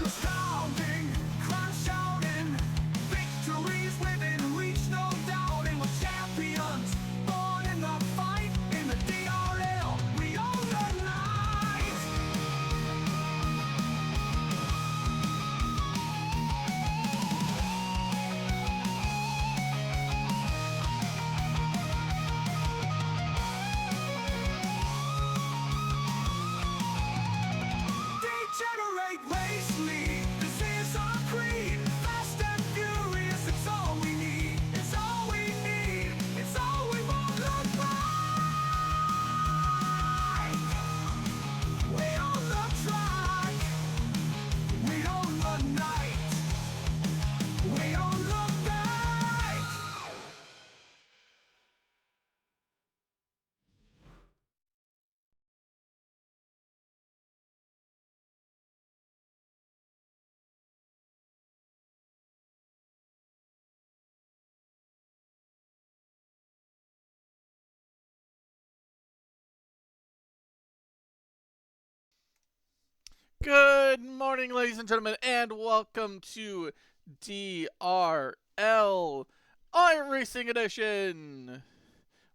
Astounding, crowd shouting, victories within reach, no doubt. And we're champions, born in the fight, in the DRL, we own the night. Degenerate race lead, this is our creed. Fast and furious, it's all we need. It's all we need, it's all we want to fight. We own the track, we own the night, we own the night. Good morning, ladies and gentlemen, and welcome to DRL iRacing Edition.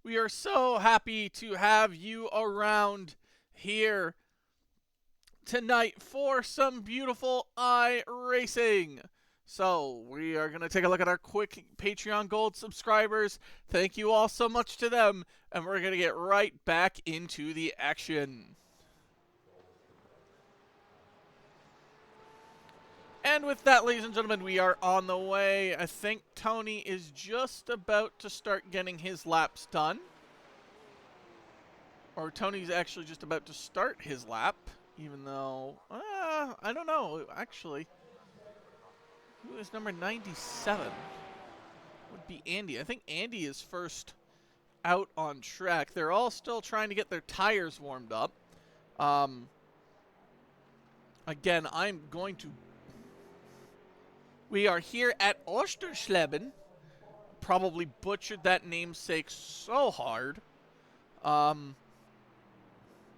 We are so happy to have you around here tonight for some beautiful iRacing. So, we are going to take a look at our quick Patreon Gold subscribers. Thank you all so much to them, and we're going to get right back into the action. And with that, ladies and gentlemen, we are on the way. I think Tony is just about to start getting his laps done. Or Tony's actually just about to start his lap, even though, I don't know, actually. Who is number 97? Would be Andy. I think Andy is first out on track. They're all still trying to get their tires warmed up. Again, I'm going to... We are here at Oschersleben. Probably butchered that namesake so hard.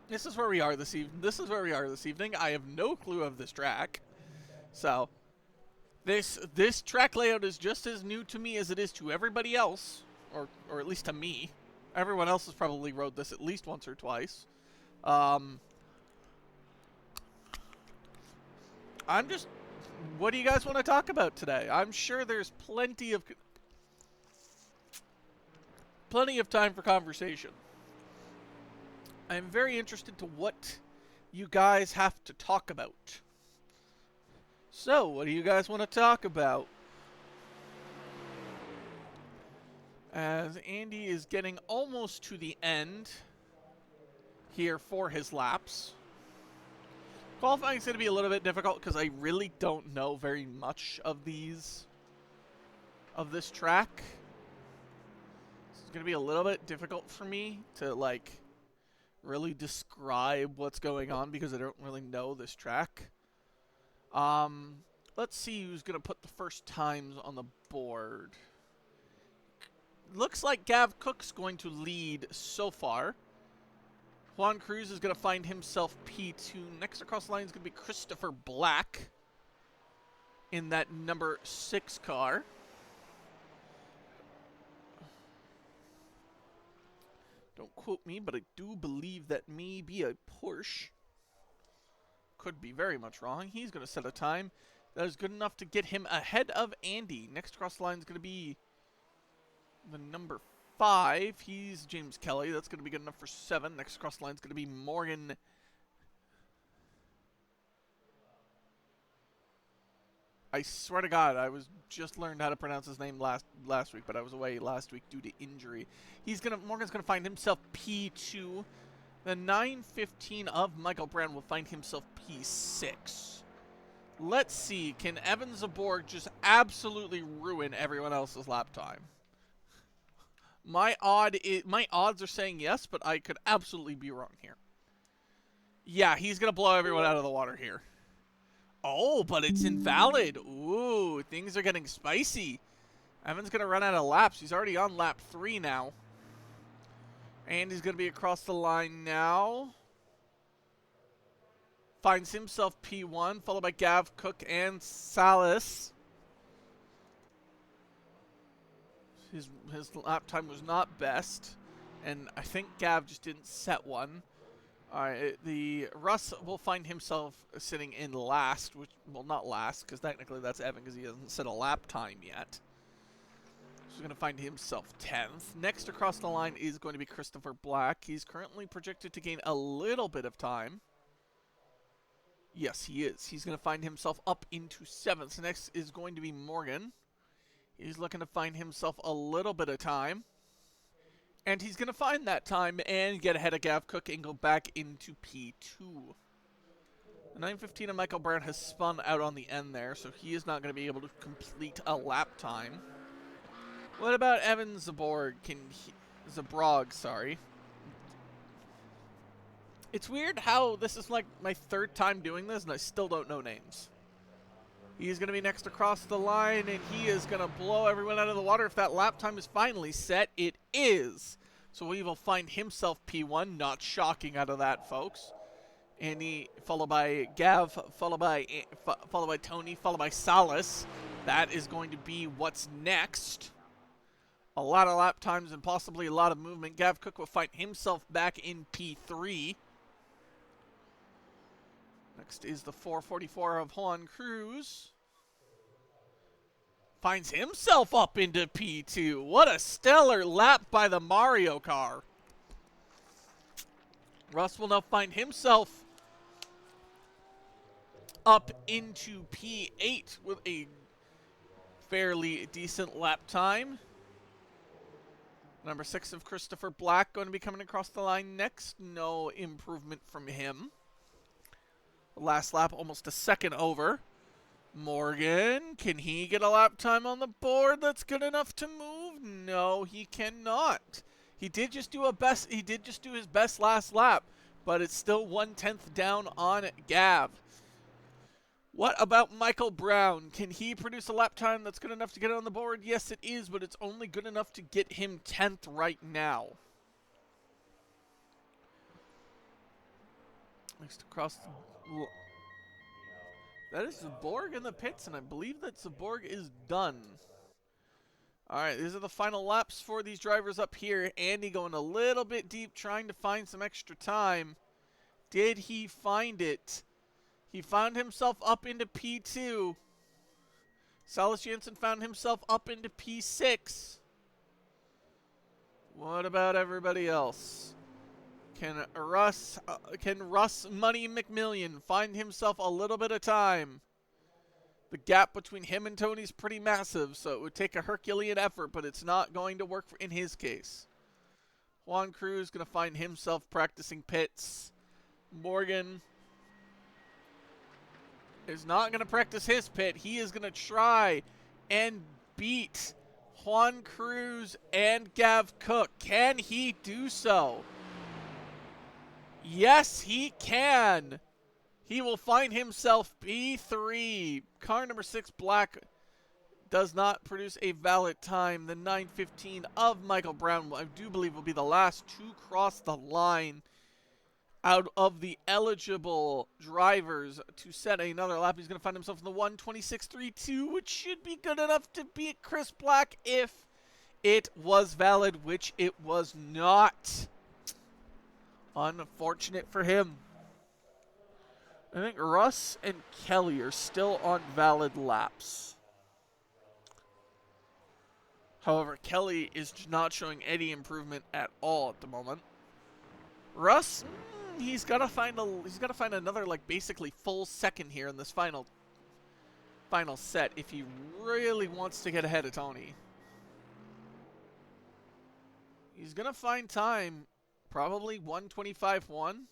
This is where we are this evening. I have no clue of this track. So, this track layout is just as new to me as it is to everybody else, or at least to me. Everyone else has probably rode this at least once or twice. What do you guys want to talk about today? I'm sure there's plenty of time for conversation. I'm very interested to what you guys have to talk about. So, what do you guys want to talk about? As Andy is getting almost to the end here for his laps. Qualifying is going to be a little bit difficult because I really don't know very much of this track. It's going to be a little bit difficult for me to, like, really describe what's going on because I don't really know this track. Let's see who's going to put the first times on the board. Looks like Gav Cook's going to lead so far. Juan Cruz is going to find himself P2. Next across the line is going to be Christopher Black in that number 6 car. Don't quote me, but I do believe that may be a Porsche. Could be very much wrong. He's going to set a time that is good enough to get him ahead of Andy. Next across the line is going to be the number 5. He's James Kelly. That's going to be good enough for 7. Next across the line is going to be Morgan. I swear to God, I was just learned how to pronounce his name last week, but I was away last week due to injury. Morgan's gonna find himself P2. The 915 of Michael Brown will find himself P6. Let's see, can Evan Zaborg just absolutely ruin everyone else's lap time? My odds are saying yes, but I could absolutely be wrong here. Yeah, he's gonna blow everyone out of the water here. Oh, but it's invalid. Ooh, things are getting spicy. Evan's going to run out of laps. He's already on lap 3 now. And he's going to be across the line now. finds himself P1, followed by Gav, Cook, and Salas. His lap time was not best, and I think Gav just didn't set one. Alright, the Russ will find himself sitting in last, which, well, not last, because technically that's Evan, because he hasn't set a lap time yet. So he's going to find himself 10th. Next across the line is going to be Christopher Black. He's currently projected to gain a little bit of time. Yes, he is. He's going to find himself up into 7th. Next is going to be Morgan. He's looking to find himself a little bit of time. And he's going to find that time and get ahead of Gav Cook and go back into P2. The 9:15 of Michael Brown has spun out on the end there, so he is not going to be able to complete a lap time. What about Evan Zaborg? Zabrog, sorry. It's weird how this is like my 3rd time doing this and I still don't know names. He's going to be next across the line, and he is going to blow everyone out of the water. If that lap time is finally set, it is. So he will find himself P1. Not shocking out of that, folks. And he, followed by Gav, followed by Tony, followed by Salas. That is going to be what's next. A lot of lap times and possibly a lot of movement. Gav Cook will find himself back in P3. Next is the 444 of Juan Cruz. Finds himself up into P2. What a stellar lap by the Mario car. Russ will now find himself up into P8 with a fairly decent lap time. Number 6 of Christopher Black going to be coming across the line next. No improvement from him. Last lap, almost a second over. Morgan, can he get a lap time on the board that's good enough to move? No, he cannot. He did just do his best last lap, but it's still 1/10 down on Gav. What about Michael Brown? Can he produce a lap time that's good enough to get it on the board? Yes, it is, but it's only good enough to get him 10th right now. Next across the... That is Zaborg in the pits, and I believe that Zaborg is done. Alright, these are the final laps for these drivers up here. Andy going a little bit deep, trying to find some extra time. Did he find it? He found himself up into P2. Salas Jensen found himself up into P6. What about everybody else? Can Russ Money McMillian find himself a little bit of time? The gap between him and Tony's pretty massive, so it would take a Herculean effort, but it's not going to work in his case. Juan Cruz going to find himself practicing pits. Morgan is not going to practice his pit. He is going to try and beat Juan Cruz and Gav Cook. Can he do so? Yes, he can. He will find himself P3. Car number 6, Black, does not produce a valid time. The 9:15 of Michael Brown, I do believe, will be the last to cross the line out of the eligible drivers to set another lap. He's going to find himself in the 1:26.32, which should be good enough to beat Chris Black if it was valid, which it was not. Unfortunate for him. I think Russ and Kelly are still on valid laps. However, Kelly is not showing any improvement at all at the moment. Russ, he's got to find another, like, basically full second here in this final set if he really wants to get ahead of Tony. He's going to find time. Probably 1:25.1.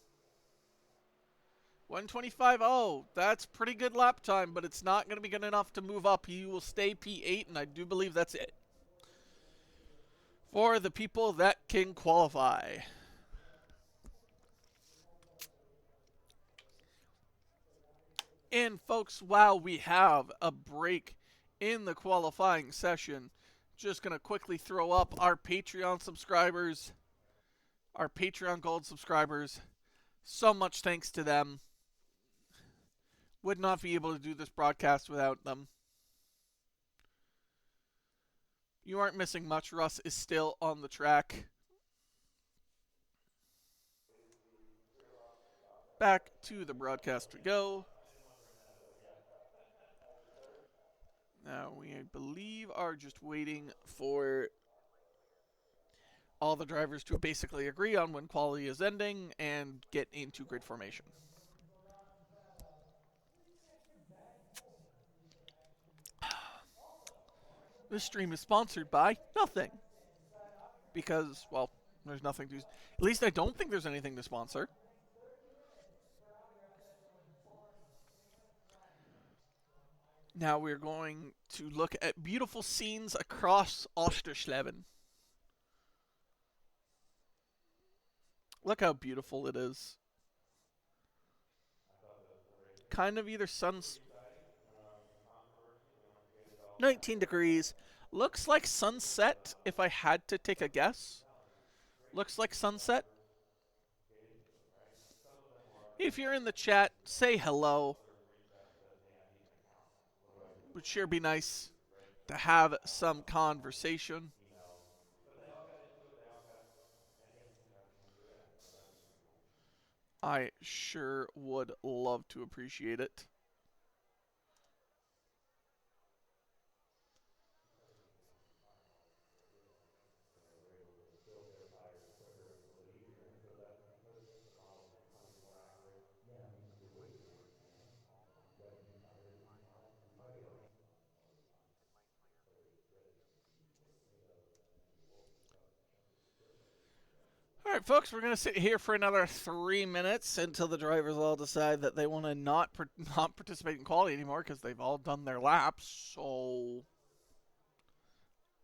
1:25.0. That's pretty good lap time, but it's not going to be good enough to move up. He will stay P8, and I do believe that's it for the people that can qualify. And folks, while we have a break in the qualifying session, just going to quickly throw up our Patreon subscribers. Our Patreon Gold subscribers, so much thanks to them. Would not be able to do this broadcast without them. You aren't missing much. Russ is still on the track. Back to the broadcast we go. Now we, I believe, are just waiting for all the drivers to basically agree on when quality is ending and get into grid formation. This stream is sponsored by nothing. Because, well, there's nothing to... At least I don't think there's anything to sponsor. Now we're going to look at beautiful scenes across Oschersleben. Look how beautiful it is. Kind of either 19 degrees. Looks like sunset, if I had to take a guess. Looks like sunset. If you're in the chat, say hello. Would sure be nice to have some conversation. I sure would love to appreciate it. All right, folks, we're going to sit here for another 3 minutes until the drivers all decide that they want to not participate in quality anymore because they've all done their laps. So,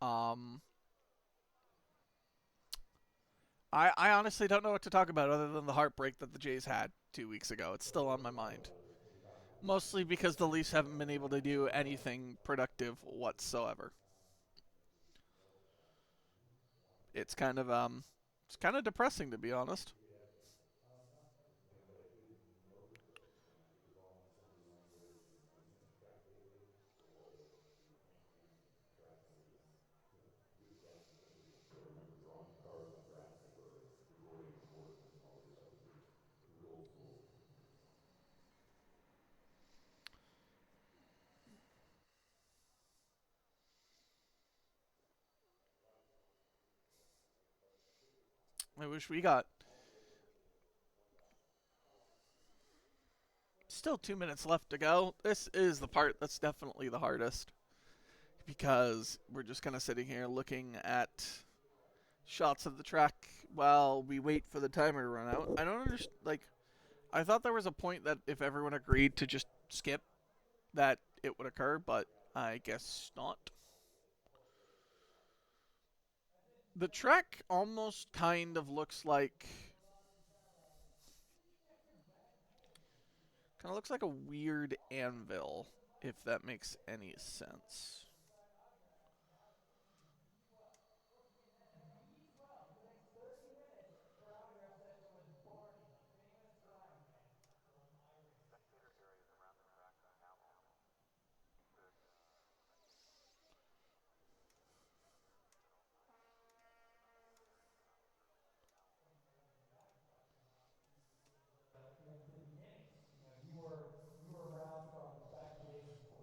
I honestly don't know what to talk about other than the heartbreak that the Jays had 2 weeks ago. It's still on my mind. Mostly because the Leafs haven't been able to do anything productive whatsoever. It's kind of depressing, to be honest. I wish we got still 2 minutes left to go. This is the part that's definitely the hardest because we're just kind of sitting here looking at shots of the track while we wait for the timer to run out. I don't understand. Like, I thought there was a point that if everyone agreed to just skip, that it would occur, but I guess not. The track almost kind of looks like... kind of looks like a weird anvil, if that makes any sense.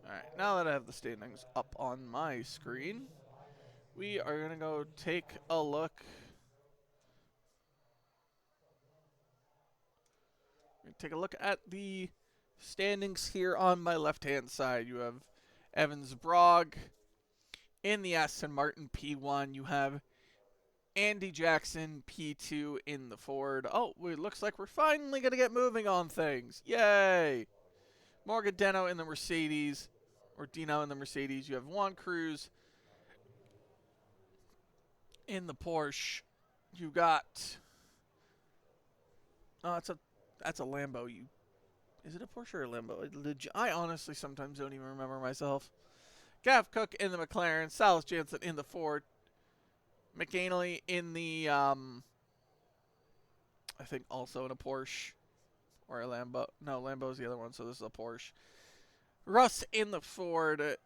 Alright, now that I have the standings up on my screen, we are going to go take a look. Take a look at the standings here on my left-hand side. You have Evans Brog in the Aston Martin P1. You have Andy Jackson P2 in the Ford. Oh, it looks like we're finally going to get moving on things. Yay! Morgan Deno in the Mercedes, or Dino in the Mercedes. You have Juan Cruz in the Porsche. You got... oh, that's a Lambo. Is it a Porsche or a Lambo? I honestly sometimes don't even remember myself. Gav Cook in the McLaren. Salas Jansen in the Ford. McAnally in the, I think also in a Porsche. Or a Lambo. No, Lambo's the other one, so this is a Porsche. Russ in the Ford.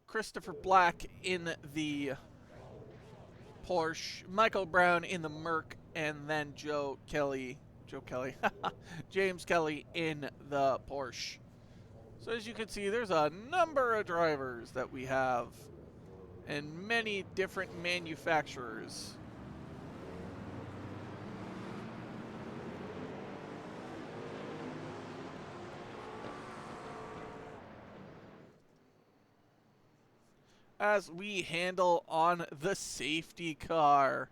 Christopher Black in the Porsche. Michael Brown in the Merc. And then James Kelly in the Porsche. So as you can see, there's a number of drivers that we have. And many different manufacturers. As we handle on the safety car.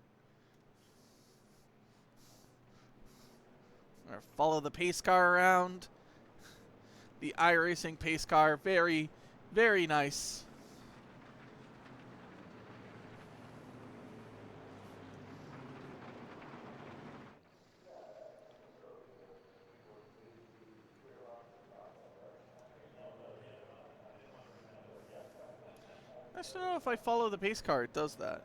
Or follow the pace car around. The iRacing pace car, very, very nice. I just don't know if I follow the pace car, it does that.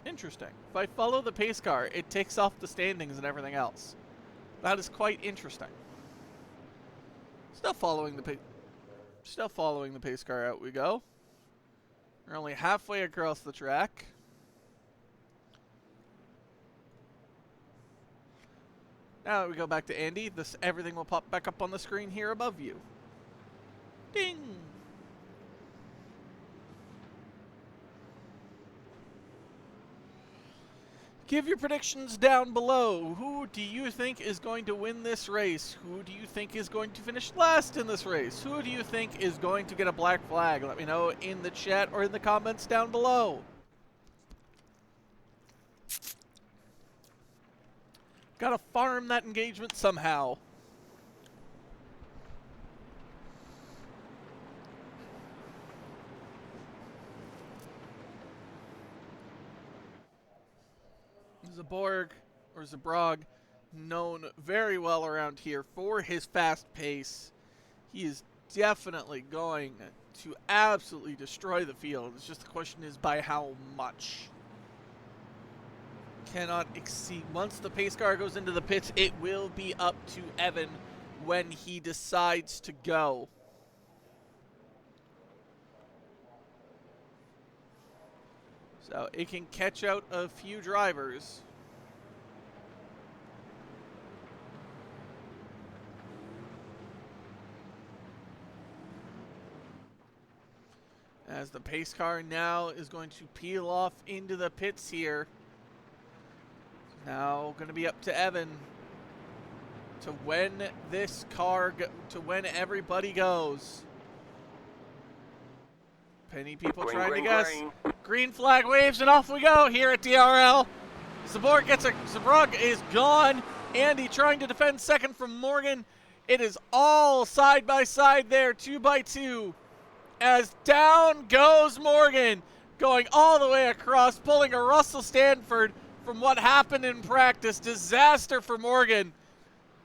Interesting. If I follow the pace car, it takes off the standings and everything else. That is quite interesting. Still following the pace car. Out we go. We're only halfway across the track. Now that we go back to Andy, everything will pop back up on the screen here above you. Ding! Give your predictions down below. Who do you think is going to win this race? Who do you think is going to finish last in this race? Who do you think is going to get a black flag? Let me know in the chat or in the comments down below. Gotta farm that engagement somehow. Zabrog, known very well around here for his fast pace. He is definitely going to absolutely destroy the field. It's just the question is by how much. Cannot exceed. Once the pace car goes into the pits, it will be up to Evan when he decides to go. So it can catch out a few drivers. As the pace car now is going to peel off into the pits here. Now going to be up to Evan to when this car, to when everybody goes. Penny people trying to guess. Green flag waves and off we go here at DRL. Zabrog is gone. Andy trying to defend second from Morgan. It is all side by side there, 2 by 2. As down goes Morgan, going all the way across, pulling a Russell Stanford from what happened in practice. Disaster for Morgan,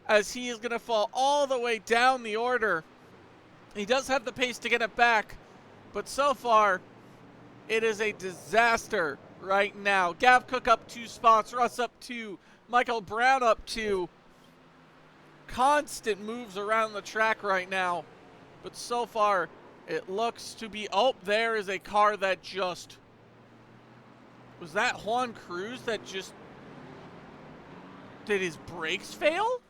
as he is going to fall all the way down the order. He does have the pace to get it back, but so far, it is a disaster right now. Gav Cook up 2 spots, Russ up 2, Michael Brown up 2. Constant moves around the track right now, but so far, it looks to be, oh, there is a car that just, was that Juan Cruz that just, did his brakes fail?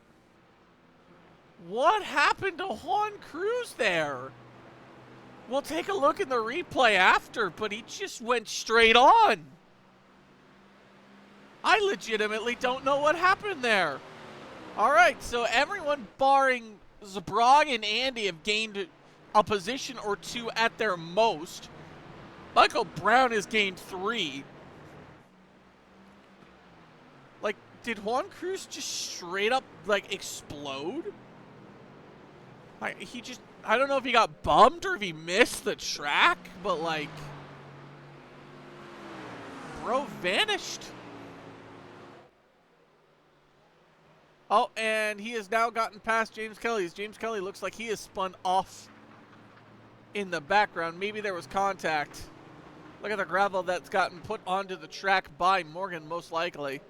What happened to Juan Cruz there? We'll take a look in the replay after, but he just went straight on. I legitimately don't know what happened there. All right, so everyone barring Zabrog and Andy have gained a position or 2 at their most. Michael Brown has gained 3. Like, did Juan Cruz just straight up, like, explode? I don't know if he got bummed or if he missed the track, but, like, bro vanished. Oh, and he has now gotten past James Kelly. James Kelly looks like he has spun off in the background. Maybe there was contact. Look at the gravel that's gotten put onto the track by Morgan, most likely.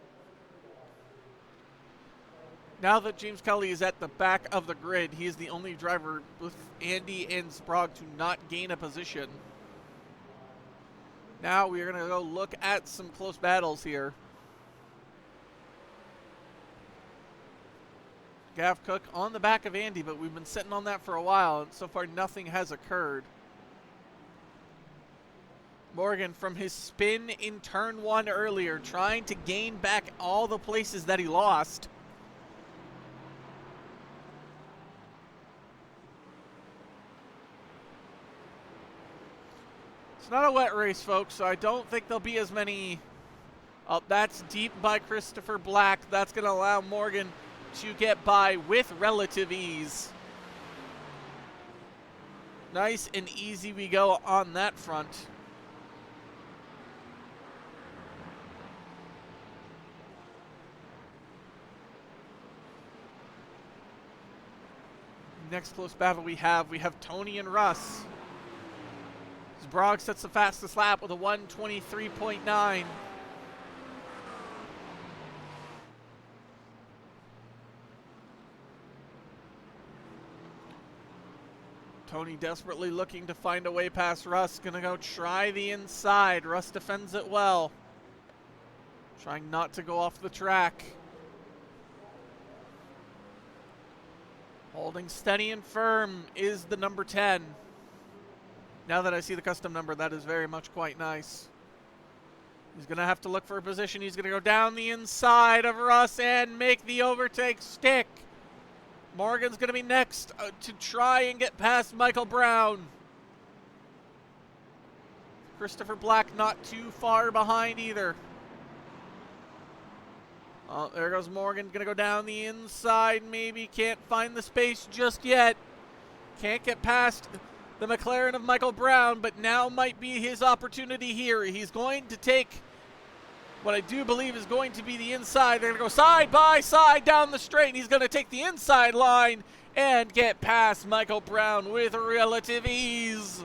Now that James Kelly is at the back of the grid, he is the only driver with Andy and Sprague to not gain a position. Now we are going to go look at some close battles here. Gav Cook on the back of Andy, but we've been sitting on that for a while, and so far nothing has occurred. Morgan, from his spin in turn 1 earlier, trying to gain back all the places that he lost. It's not a wet race, folks, so I don't think there'll be as many. Oh, that's deep by Christopher Black. That's going to allow Morgan to get by with relative ease. Nice and easy we go on that front. Next close battle we have Tony and Russ. Sprague sets the fastest lap with a 1:23.9. Tony desperately looking to find a way past Russ. Gonna go try the inside. Russ defends it well. Trying not to go off the track. Holding steady and firm is the number 10. Now that I see the custom number, that is very much quite nice. He's going to have to look for a position. He's going to go down the inside of Russ and make the overtake stick. Morgan's going to be next to try and get past Michael Brown. Christopher Black not too far behind either. Oh, there goes Morgan. Going to go down the inside maybe. Can't find the space just yet. Can't get past the McLaren of Michael Brown, but now might be his opportunity here. He's going to take what I do believe is going to be the inside. They're going to go side by side down the straight, and he's going to take the inside line and get past Michael Brown with relative ease.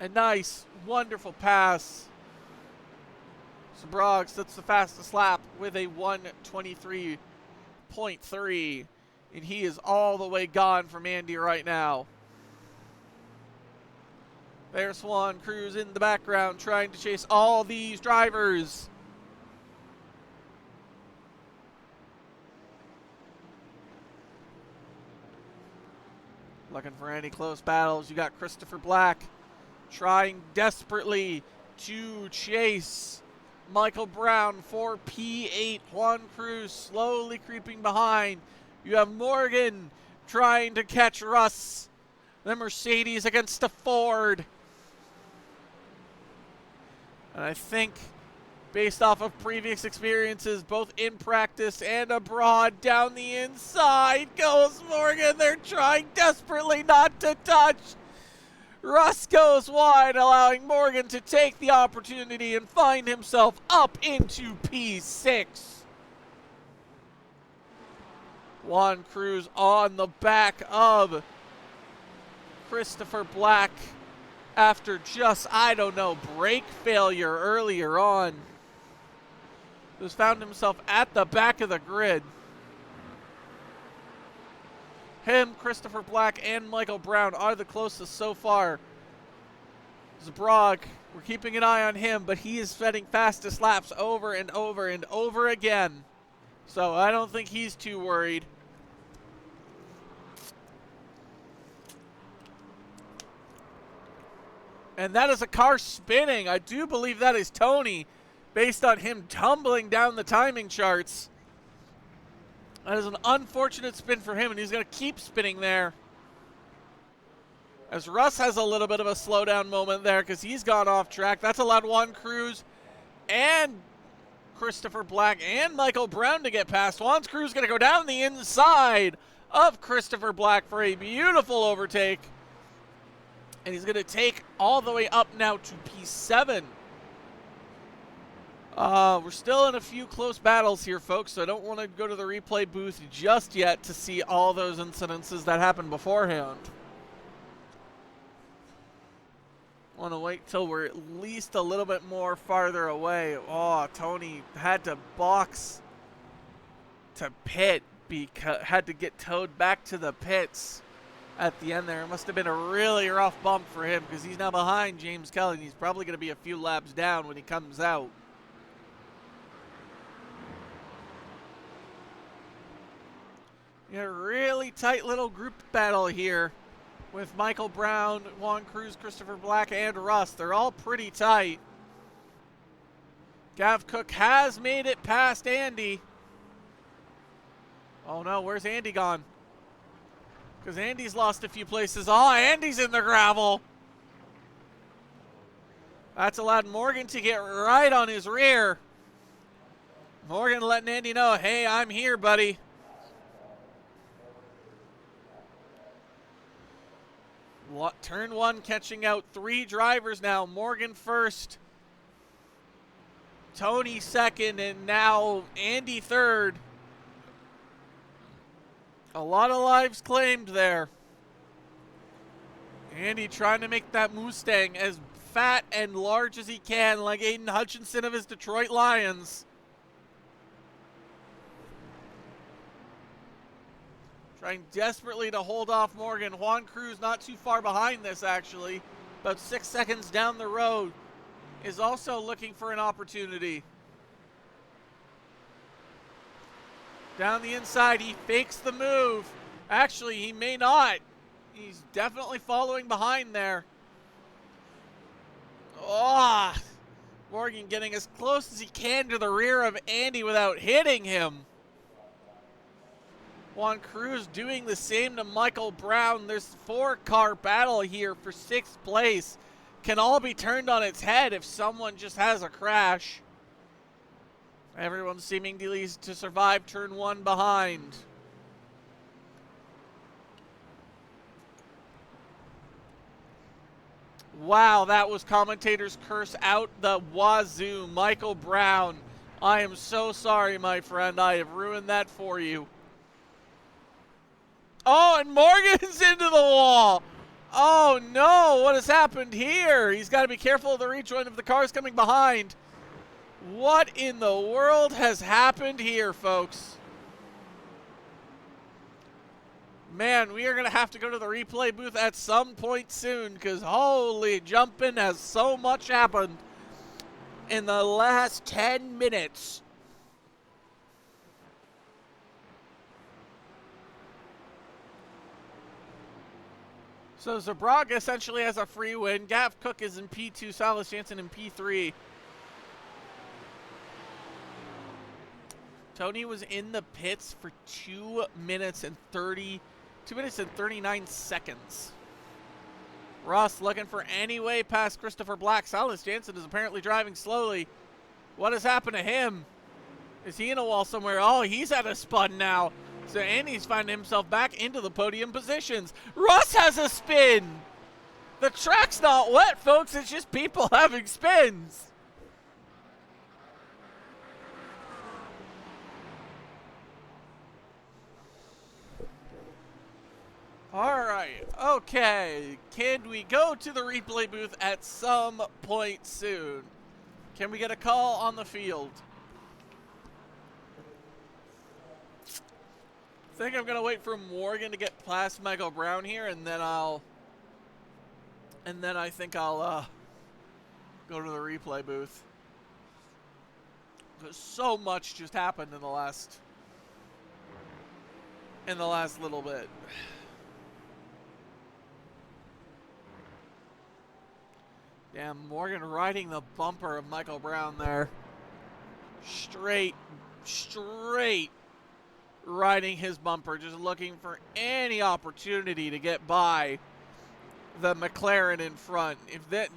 A nice, wonderful pass. Sprague sets the fastest lap with a 1:23.3. And he is all the way gone from Andy right now. There's Swan Cruz in the background trying to chase all these drivers. Looking for any close battles. You got Christopher Black trying desperately to chase Michael Brown for P8. Juan Cruz slowly creeping behind. You have Morgan trying to catch Russ. The Mercedes against the Ford. And I think, based off of previous experiences, both in practice and abroad, down the inside goes Morgan. They're trying desperately not to touch. Russ goes wide, allowing Morgan to take the opportunity and find himself up into P6. Juan Cruz on the back of Christopher Black after just, I don't know, brake failure earlier on. Who's found himself at the back of the grid. Him, Christopher Black, and Michael Brown are the closest so far. Sprague, we're keeping an eye on him, but he is setting fastest laps over and over and over again. So I don't think he's too worried. And that is a car spinning. I do believe that is Tony, based on him tumbling down the timing charts. That is an unfortunate spin for him, and he's going to keep spinning there. As Russ has a little bit of a slowdown moment there because he's gone off track. That's allowed Juan Cruz and Christopher Black and Michael Brown to get past. Juan Cruz is going to go down the inside of Christopher Black for a beautiful overtake. And he's going to take all the way up now to P7. We're still in a few close battles here, folks, so I don't want to go to the replay booth just yet to see all those incidences that happened beforehand. Want to wait till we're at least a little bit more farther away. Oh, Tony had to box to pit, because had to get towed back to the pits at the end there. It must have been a really rough bump for him, because he's now behind James Kelly, and he's probably going to be a few laps down when he comes out. A really tight little group battle here with Michael Brown, Juan Cruz, Christopher Black, and Russ. They're all pretty tight. Gav Cook has made it past Andy. Oh no, where's Andy gone? Because Andy's lost a few places. Oh, Andy's in the gravel. That's allowed Morgan to get right on his rear. Morgan letting Andy know, hey, I'm here, buddy. Turn one catching out 3 drivers now. Morgan first, Tony second, and now Andy third. A lot of lives claimed there. Andy trying to make that Mustang as fat and large as he can, like Aiden Hutchinson of his Detroit Lions. Trying desperately to hold off Morgan. Juan Cruz not too far behind this, actually. About 6 seconds down the road. Is also looking for an opportunity. Down the inside, he fakes the move. Actually, he may not. He's definitely following behind there. Oh, Morgan getting as close as he can to the rear of Andy without hitting him. Juan Cruz doing the same to Michael Brown. There's 4-car battle here for 6th place. Can all be turned on its head if someone just has a crash. Everyone seeming to survive turn 1 behind. Wow, that was commentator's curse out the wazoo. Michael Brown, I am so sorry, my friend. I have ruined that for you. Oh, and Morgan's into the wall. Oh, no. What has happened here? He's got to be careful of the rejoin of the cars coming behind. What in the world has happened here, folks? Man, we are going to have to go to the replay booth at some point soon, because holy jumping, has so much happened in the last 10 minutes. So Zabraga essentially has a free win. Gav Cook is in P2, Silas Jansen in P3. Tony was in the pits for 2 minutes and 39 seconds. Russ looking for any way past Christopher Black. Silas Jansen is apparently driving slowly. What has happened to him? Is he in a wall somewhere? Oh, he's at a spun now. So Andy's finding himself back into the podium positions. Russ has a spin. The track's not wet, folks. It's just people having spins. All right. Okay. Can we go to the replay booth at some point soon? Can we get a call on the field? I think I'm gonna wait for Morgan to get past Michael Brown here, and then I think I'll go to the replay booth. Because so much just happened in the last little bit. Damn, Morgan riding the bumper of Michael Brown there. Straight riding his bumper, just looking for any opportunity to get by the McLaren in front.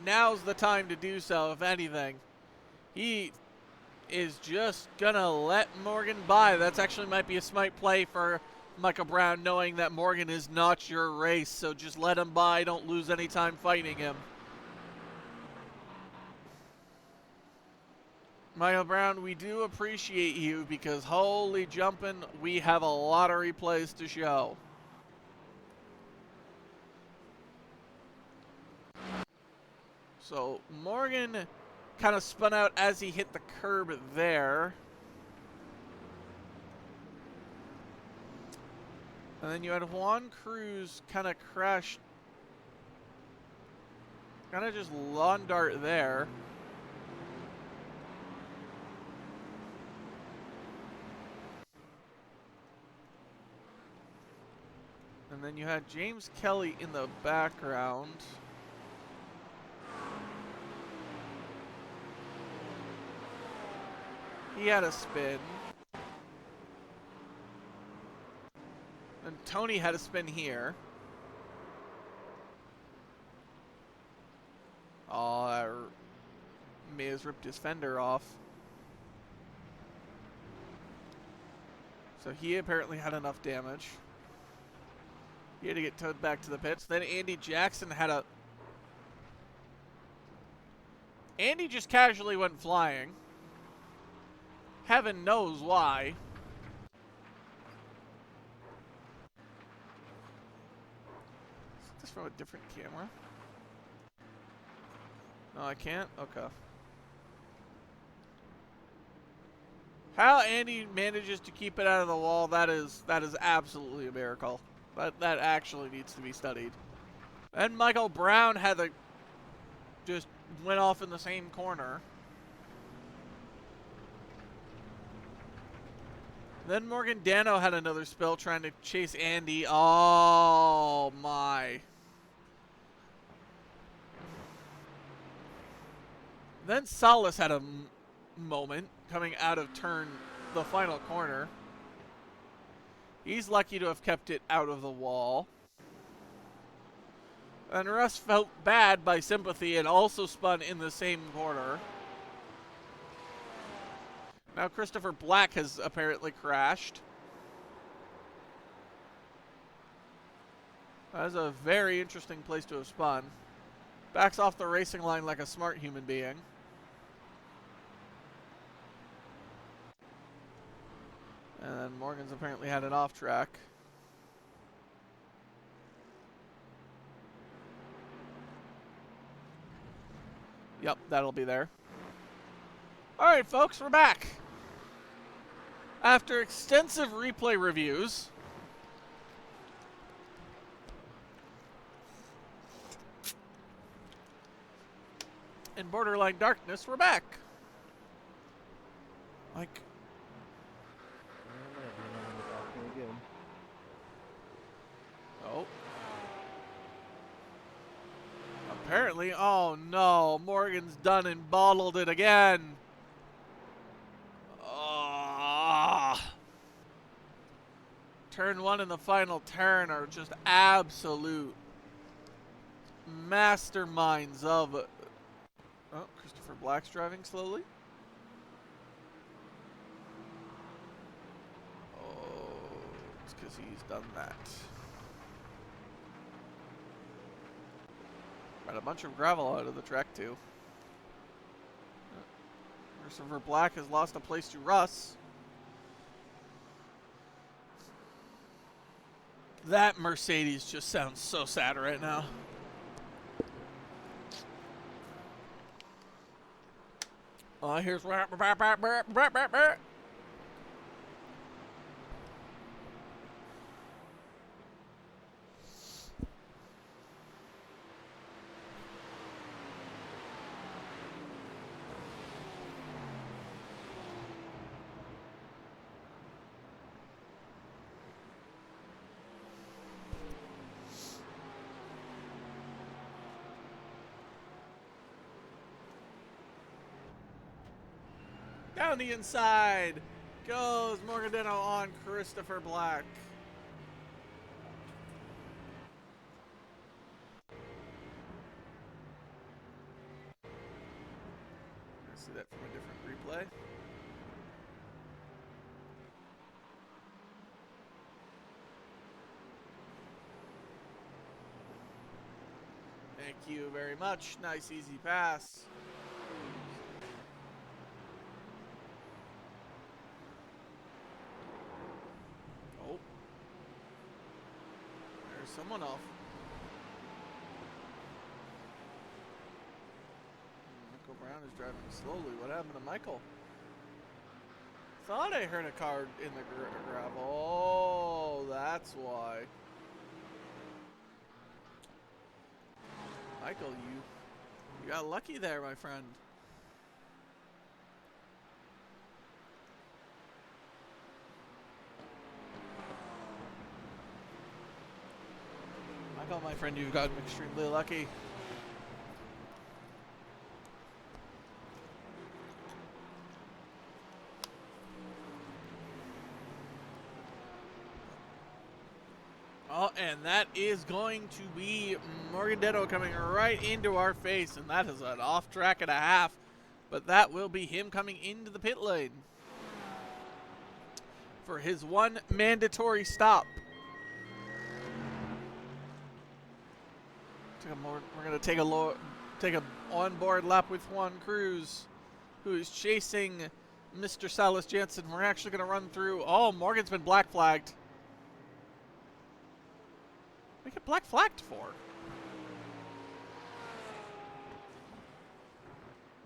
Now's the time to do so, if anything. He is just gonna let Morgan by. That's actually might be a smart play for Michael Brown, knowing that Morgan is not your race, so just let him by. Don't lose any time fighting him. Michael Brown, we do appreciate you, because holy jumping, we have a lot of replays to show. So Morgan kind of spun out as he hit the curb there. And then you had Juan Cruz kind of crash, kind of just lawn dart there. And then you had James Kelly in the background. He had a spin. And Tony had a spin here. Oh, that may have ripped his fender off. So he apparently had enough damage. He had to get towed back to the pits. Then Andy Jackson had a... Andy just casually went flying. Heaven knows why. Is this from a different camera? No, I can't? Okay. How Andy manages to keep it out of the wall, that is absolutely a miracle. That actually needs to be studied. And Michael Brown had the... just went off in the same corner. Then Morgan Dano had another spill trying to chase Andy. Oh my. Then Salas had a moment coming out of the final corner. He's lucky to have kept it out of the wall. And Russ felt bad by sympathy and also spun in the same corner. Now Christopher Black has apparently crashed. That is a very interesting place to have spun. Backs off the racing line like a smart human being. And then Morgan's apparently had it off track. Yep, that'll be there. Alright, folks, we're back. After extensive replay reviews, in borderline darkness, we're back. Like... Oh. Apparently, oh no, Morgan's done and bottled it again. Turn 1 and the final turn are just absolute masterminds of... Oh, Christopher Black's driving slowly. Oh, it's because he's done that. Got a bunch of gravel out of the track, too. Christopher Black has lost a place to Russ. That Mercedes just sounds so sad right now. Here's... Down the inside goes Morgadino on Christopher Black. Let's see that from a different replay. Thank you very much. Nice, easy pass. Someone off. Brown is driving slowly. What happened to Michael? Thought I heard a car in the gravel. Oh, that's why. Michael, you got lucky there, my friend. Michael, my friend, you've gotten extremely lucky. Oh, and that is going to be Morgandetto coming right into our face, and that is an off track and a half. But that will be him coming into the pit lane for his one mandatory stop. We're going to take a onboard lap with Juan Cruz, who is chasing Mr. Salas Jansen. We're actually going to run through. Oh, Morgan's been black flagged. We get black flagged for?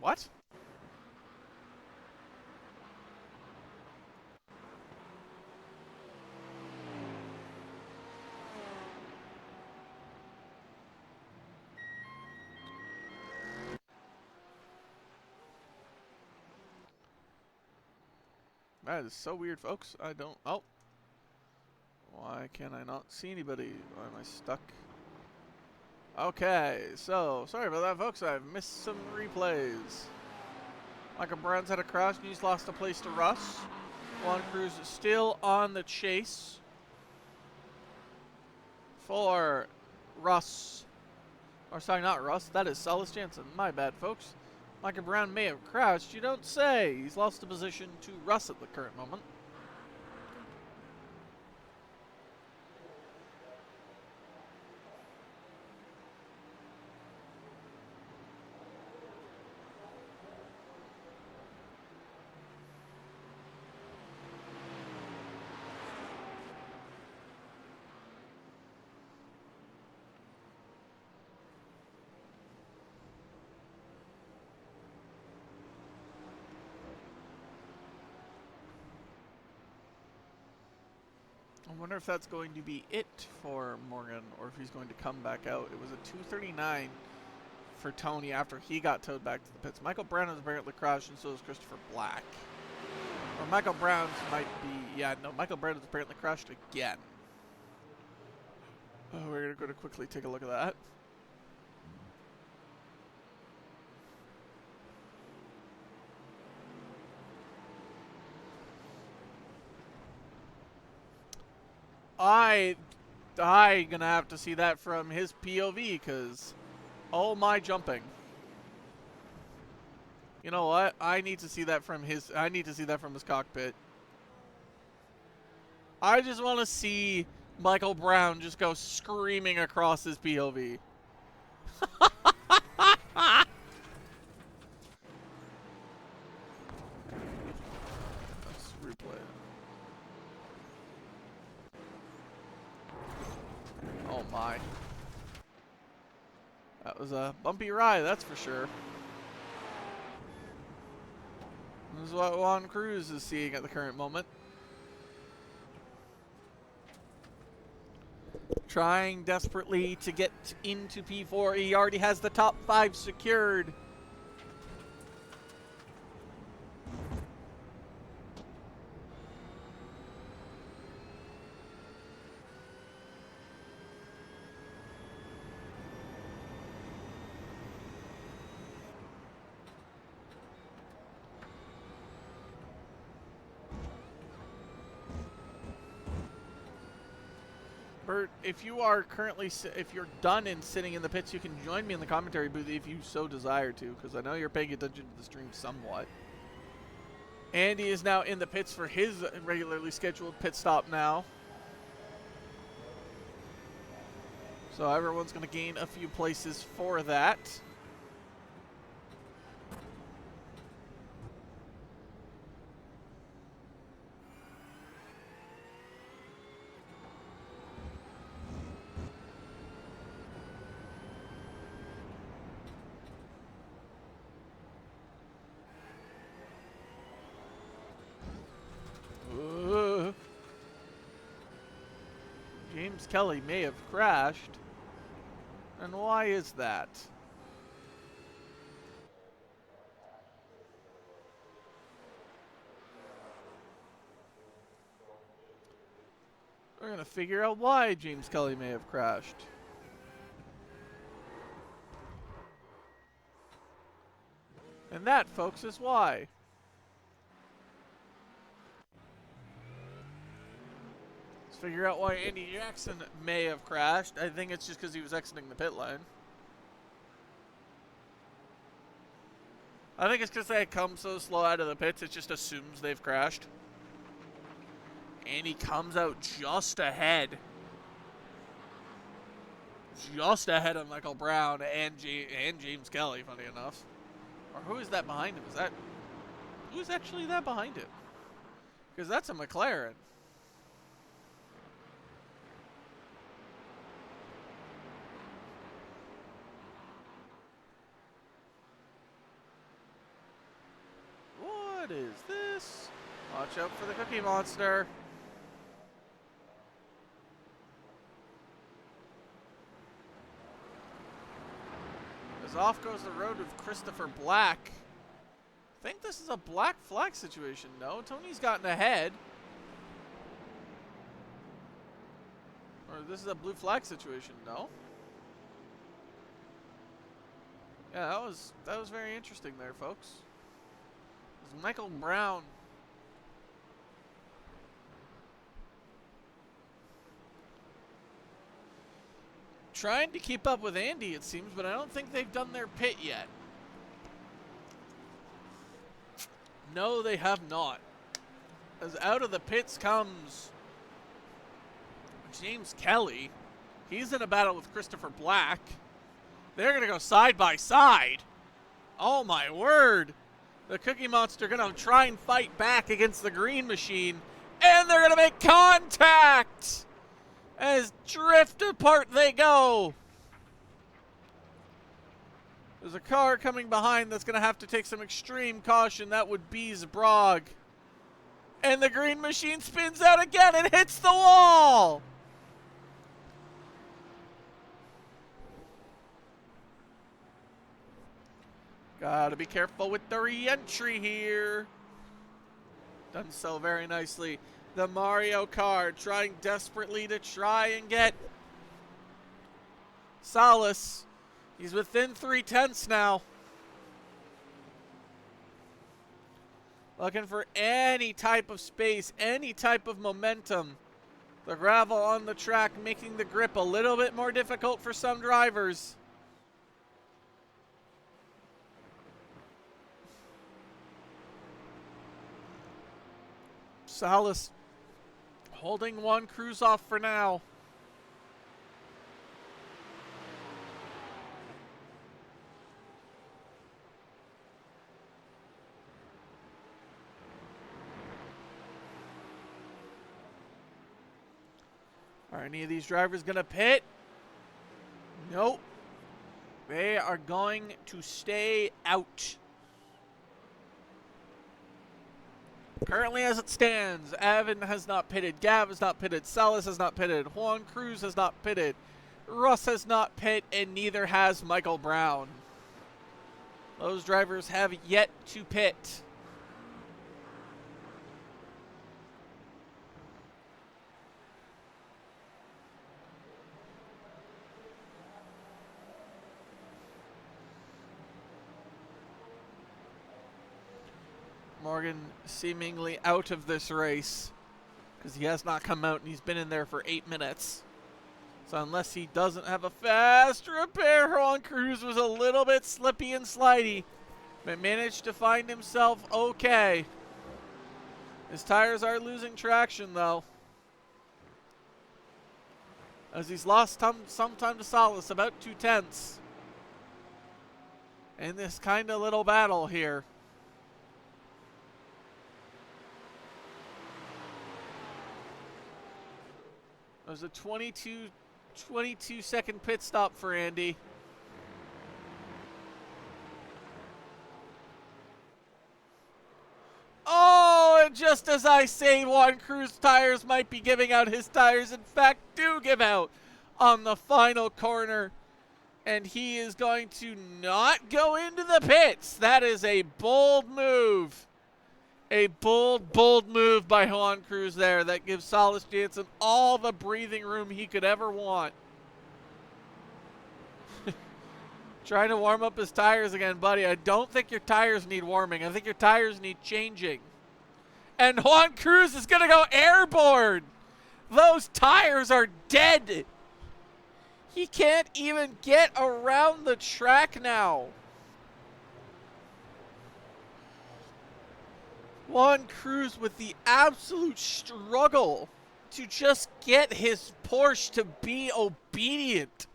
What? That is so weird, folks. I don't... Oh. Why can I not see anybody? Why am I stuck? Okay, so sorry about that, folks. I've missed some replays. Michael Brown's had a crash and he's lost a place to Russ. Juan Cruz is still on the chase for Russ. Or sorry, not Russ. That is Salas Jansen. My bad, folks. Michael Brown may have crashed. You don't say. He's lost the position to Russ at the current moment. I wonder if that's going to be it for Morgan, or if he's going to come back out. It was a 2:39 for Tony after he got towed back to the pits. Michael Brown has apparently crashed, and so is Christopher Black. Or Michael Brown's might be... Yeah, no, Michael Brown has apparently crashed again. Oh, we're going to go to quickly take a look at that. I gonna have to see that from his POV, because oh my jumping. You know what? I need to see that from his cockpit. I just want to see Michael Brown just go screaming across his POV. Let's replay it. Oh my. That was a bumpy ride, that's for sure. This is what Juan Cruz is seeing at the current moment. Trying desperately to get into P4. He already has the top 5 secured. Bert, if you are currently, if you're done and sitting in the pits, you can join me in the commentary booth if you so desire to, because I know you're paying attention to the stream somewhat. Andy is now in the pits for his regularly scheduled pit stop now. So everyone's going to gain a few places for that. James Kelly may have crashed. And why is that? We're going to figure out why James Kelly may have crashed. And that, folks, is why. Let's figure out why Andy Jackson may have crashed. I think it's just because he was exiting the pit lane. I think it's because they come so slow out of the pits, it just assumes they've crashed. And he comes out just ahead. Just ahead of Michael Brown and James Kelly, funny enough. Or who is that behind him? Is that... Who's actually that behind him? Because that's a McLaren. What is this? Watch out for the Cookie Monster. As off goes the road with Christopher Black. I think this is a black flag situation. No, Tony's gotten ahead. Or this is a blue flag situation. No. Yeah, that was very interesting there, folks. It was Michael Brown. Trying to keep up with Andy, it seems, but I don't think they've done their pit yet. No, they have not. As out of the pits comes James Kelly. He's in a battle with Christopher Black. They're going to go side by side. Oh my word. The Cookie Monster going to try and fight back against the Green Machine. And they're going to make contact. As drift apart they go. There's a car coming behind that's going to have to take some extreme caution. That would be Zbrog. And the Green Machine spins out again and hits the wall. Gotta be careful with the re-entry here. Done so very nicely. The Mario Kart trying desperately to try and get Salas. He's within 3/10 now. Looking for any type of space, any type of momentum. The gravel on the track making the grip a little bit more difficult for some drivers. Salas holding one, cruise off for now. Are any of these drivers going to pit? Nope. They are going to stay out. Currently as it stands, Evan has not pitted, Gav has not pitted, Salas has not pitted, Juan Cruz has not pitted, Russ has not pitted, and neither has Michael Brown. Those drivers have yet to pit. Morgan seemingly out of this race because he has not come out and he's been in there for 8 minutes. So unless he doesn't have a fast repair, Juan Cruz was a little bit slippy and slidey, but managed to find himself okay. His tires are losing traction though, as he's lost some time to Salas, about 2/10 in this kind of little battle here. It was a 22 second pit stop for Andy. Oh, it just just as I say Juan Cruz tires might be giving out, his tires in fact do give out on the final corner. And he is going to not go into the pits. That is a bold move. A bold, bold move by Juan Cruz there. That gives Salas Janssen all the breathing room he could ever want. Trying to warm up his tires again, buddy. I don't think your tires need warming. I think your tires need changing. And Juan Cruz is going to go airborne. Those tires are dead. He can't even get around the track now. Juan Cruz with the absolute struggle to just get his Porsche to be obedient.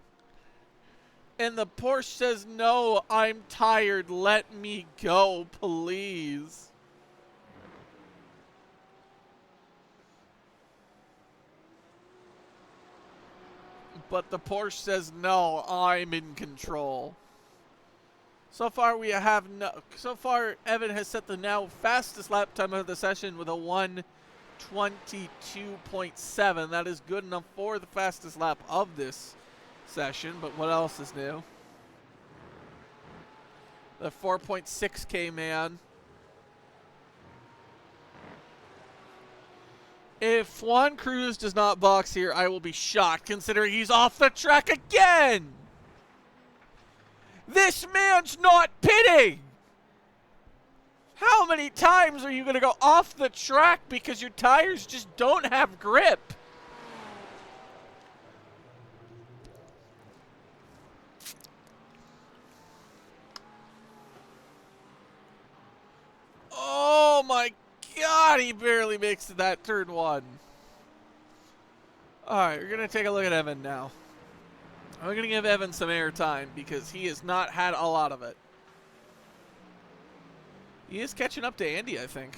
And the Porsche says, no, I'm tired. Let me go, please. But the Porsche says, no, I'm in control. So far, Evan has set the now fastest lap time of the session with a 1:22.7. That is good enough for the fastest lap of this session, but what else is new? The 4.6K man. If Juan Cruz does not box here, I will be shocked, considering he's off the track again. This man's not pitting. How many times are you going to go off the track because your tires just don't have grip? Oh my God, he barely makes it that turn one. Alright, we're going to take a look at Evan now. We're going to give Evan some air time because he has not had a lot of it. He is catching up to Andy, I think.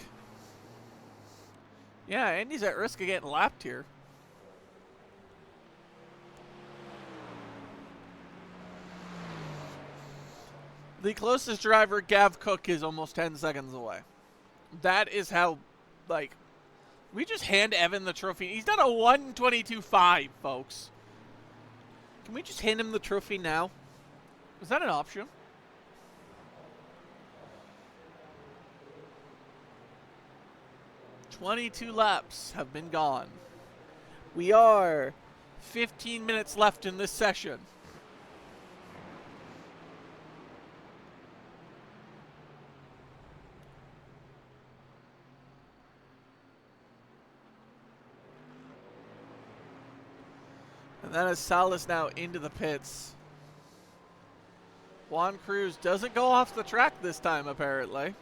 Yeah, Andy's at risk of getting lapped here. The closest driver, Gav Cook, is almost 10 seconds away. That is how, like, we just hand Evan the trophy. He's done a 1:22.5, folks. Can we just hand him the trophy now? Is that an option? "22 laps have been gone. We are 15 minutes left in this session. And that is Salas now into the pits. Juan Cruz doesn't go off the track this time, apparently.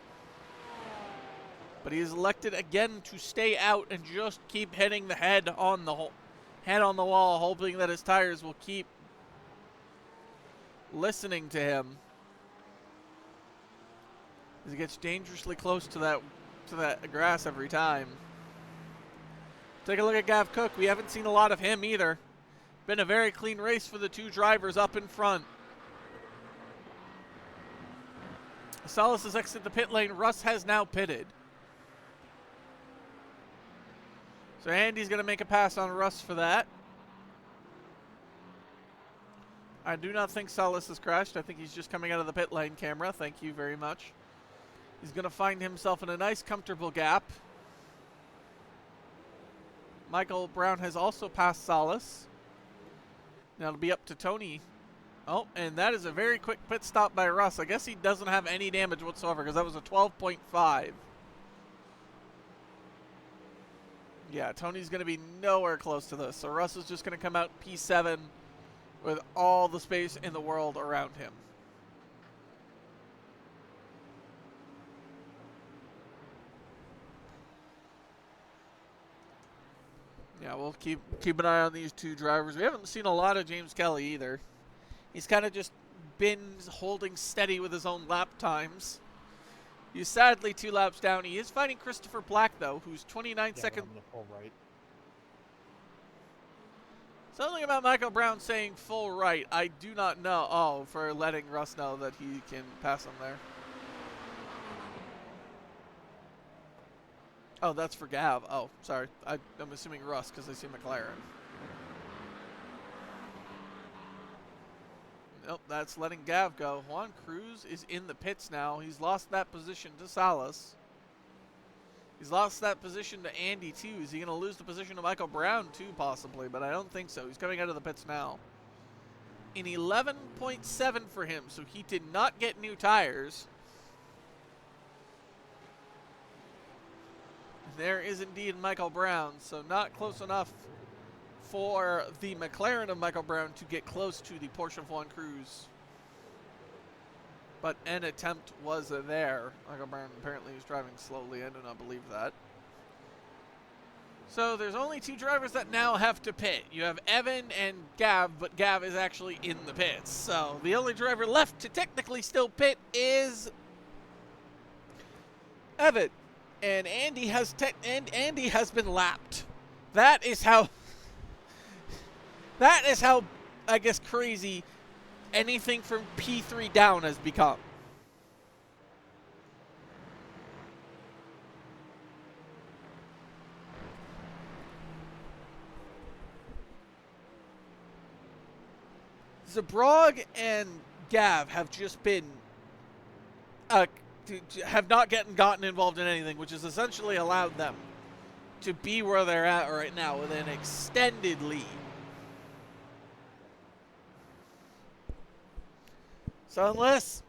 But he is elected again to stay out and just keep hitting the head on the wall, hoping that his tires will keep listening to him. As he gets dangerously close to that grass every time. Take a look at Gav Cook. We haven't seen a lot of him either. Been a very clean race for the two drivers up in front. Salas has exited the pit lane. Russ has now pitted. So Andy's going to make a pass on Russ for that. I do not think Salas has crashed. I think he's just coming out of the pit lane camera. Thank you very much. He's going to find himself in a nice, comfortable gap. Michael Brown has also passed Salas. Now it'll be up to Tony. Oh, and that is a very quick pit stop by Russ. I guess he doesn't have any damage whatsoever because that was a 12.5. Yeah, Tony's going to be nowhere close to this. So Russ is just going to come out P7 with all the space in the world around him. Yeah, we'll keep an eye on these two drivers. We haven't seen a lot of James Kelly either. He's kind of just been holding steady with his own lap times. He's sadly 2 laps down. He is fighting Christopher Black, though, who's 29 seconds. Right. Something about Michael Brown saying full right. I do not know. Oh, for letting Russ know that he can pass him there. Oh, that's for Gav. Oh, sorry. I'm assuming Russ because I see McLaren. Nope, that's letting Gav go. Juan Cruz is in the pits now. He's lost that position to Salas. He's lost that position to Andy, too. Is he going to lose the position to Michael Brown, too, possibly? But I don't think so. He's coming out of the pits now. In 11.7 for him, so he did not get new tires. There is indeed Michael Brown, so not close enough for the McLaren of Michael Brown to get close to the Porsche of Juan Cruz. But an attempt was there. Michael Brown apparently is driving slowly. I do not believe that. So there's only two drivers that now have to pit. You have Evan and Gav, but Gav is actually in the pits. So the only driver left to technically still pit is Evan. And Andy has been lapped. That is how I guess crazy anything from P3 down has become. Zabrog and Gav have just been have not gotten involved in anything, which has essentially allowed them to be where they're at right now with an extended lead. So unless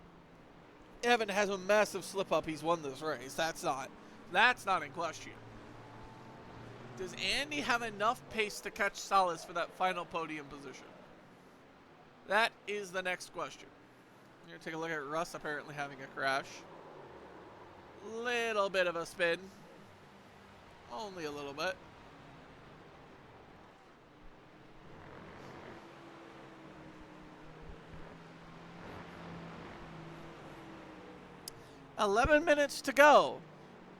Evan has a massive slip up, he's won this race. That's not in question. Does Andy have enough pace to catch Salas for that final podium position? That is the next question. We're gonna take a look at Russ apparently having a crash. Little bit of a spin. Only a little bit. "11 minutes to go,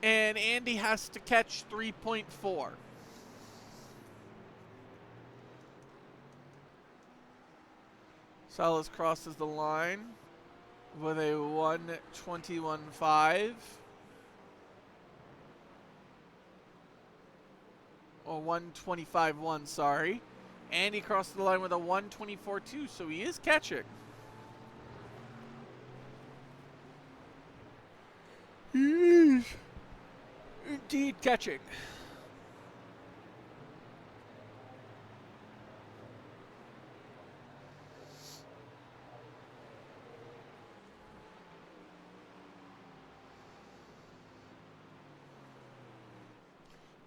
and Andy has to catch 3.4. Salas crosses the line with a 1:21.5. Or 1:25.1, sorry. Andy crossed the line with a 1:24.2, so he is catching. He is indeed catching.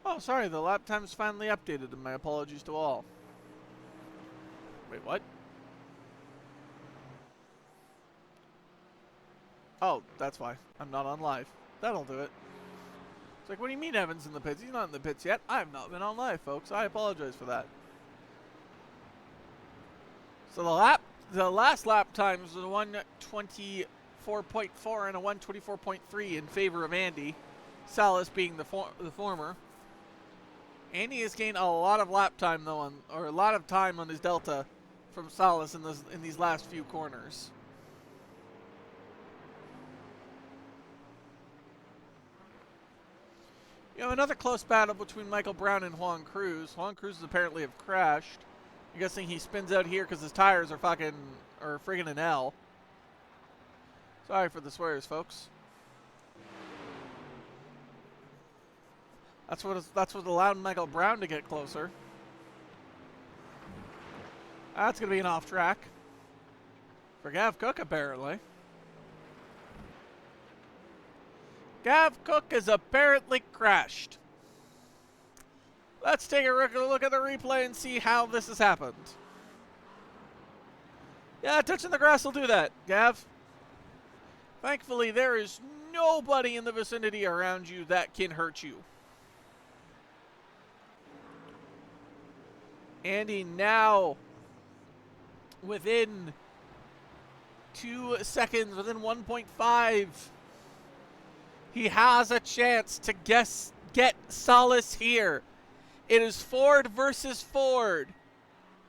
Oh, sorry, the lap time's finally updated, and my apologies to all. Wait, what? Oh, that's why. I'm not on live. That'll do it. It's like, what do you mean Evan's in the pits? He's not in the pits yet. I have not been on live, folks. I apologize for that. So the last lap time was a 1:24.4 and a 1:24.3 in favor of Andy. Salas being the former. Andy has gained a lot of lap time though, or a lot of time on his delta from Salas in these last few corners. You have another close battle between Michael Brown and Juan Cruz. Juan Cruz apparently have crashed. I'm guessing he spins out here because his tires are friggin' an L. Sorry for the swears, folks. That's what allowed Michael Brown to get closer. That's going to be an off track for Gav Cook, apparently. Gav Cook has apparently crashed. Let's take a look at the replay and see how this has happened. Yeah, touching the grass will do that, Gav. Thankfully, there is nobody in the vicinity around you that can hurt you. Andy now within 2 seconds, within 1.5. He has a chance to get Salas here. It is Ford versus Ford.